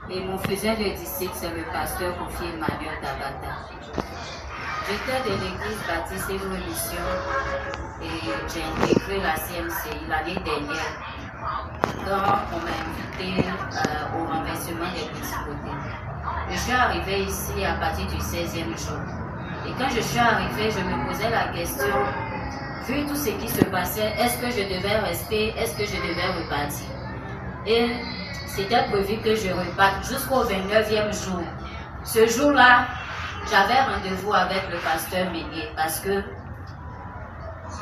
Et mon faiseur de disciple, c'est le pasteur confié Emmanuel Tabata. J'étais de l'église baptiste Évolution et j'ai intégré la CMCI l'année dernière quand on m'a invité au renversement des petits côtés. Je suis arrivée ici à partir du 16e jour. Et quand je suis arrivée, je me posais la question, vu tout ce qui se passait, est-ce que je devais rester, est-ce que je devais repartir? Et c'était prévu que je reparte jusqu'au 29e jour. Ce jour-là, j'avais rendez-vous avec le pasteur Ménier parce que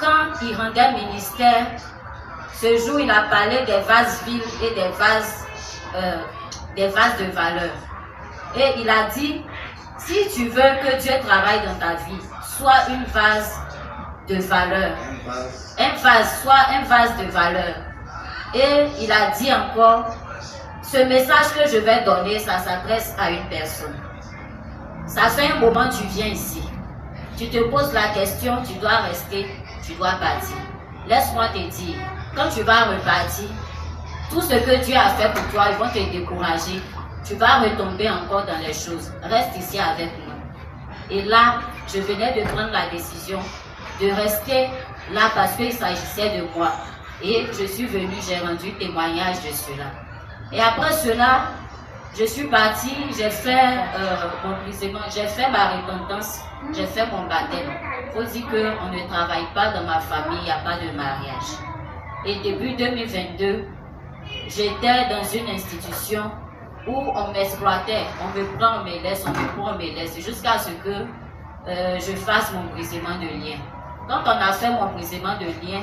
quand il rendait ministère, ce jour, il a parlé des vases vides et des vases de valeur. Et il a dit, si tu veux que Dieu travaille dans ta vie, sois une vase de valeur. Sois un vase de valeur. Et il a dit encore, ce message que je vais donner, ça s'adresse à une personne. Ça fait un moment que tu viens ici. Tu te poses la question, tu dois rester, tu dois partir. Laisse-moi te dire, quand tu vas repartir, tout ce que Dieu a fait pour toi, ils vont te décourager. Tu vas retomber encore dans les choses. Reste ici avec nous. Et là, je venais de prendre la décision de rester là parce qu'il s'agissait de moi. Et je suis venue, j'ai rendu témoignage de cela. Et après cela, je suis partie, j'ai fait mon brisement, j'ai fait ma repentance, j'ai fait mon baptême. Il faut dire qu'on ne travaille pas dans ma famille, il n'y a pas de mariage. Et début 2022, j'étais dans une institution où on m'exploitait, on me prend, on me laisse, on me prend, on me laisse, jusqu'à ce que je fasse mon brisement de lien. Quand on a fait mon brisement de lien,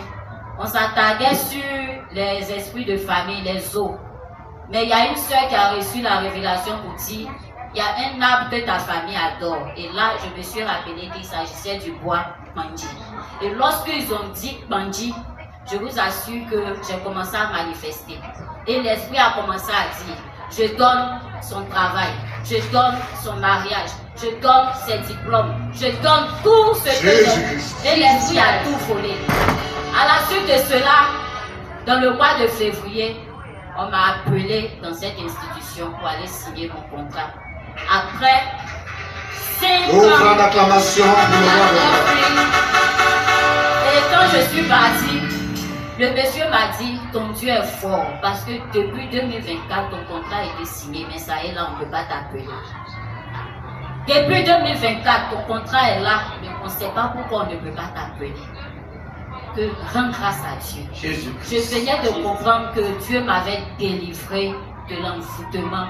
on s'attardait sur les esprits de famille, les os. Mais il y a une soeur qui a reçu la révélation pour dire, il y a un arbre que ta famille adore. Et là, je me suis rappelé qu'il s'agissait du bois Bandi. Et lorsqu'ils ont dit Bandi, je vous assure que j'ai commencé à manifester. Et l'esprit a commencé à dire, je donne son travail, je donne son mariage, je donne ses diplômes, je donne tout ce que j'ai. Et l'esprit a tout volé. À la suite de cela, dans le mois de février, on m'a appelé dans cette institution pour aller signer mon contrat. Après 5 ans d'acclamation. Et quand je suis partie, le monsieur m'a dit, ton Dieu est fort, parce que depuis 2024, ton contrat a été signé, mais ça est là, on ne peut pas t'appeler. Depuis 2024, ton contrat est là, mais on ne sait pas pourquoi on ne peut pas t'appeler. Que rends grâce à Dieu. Je venais de comprendre que Dieu m'avait délivré de l'envoûtement.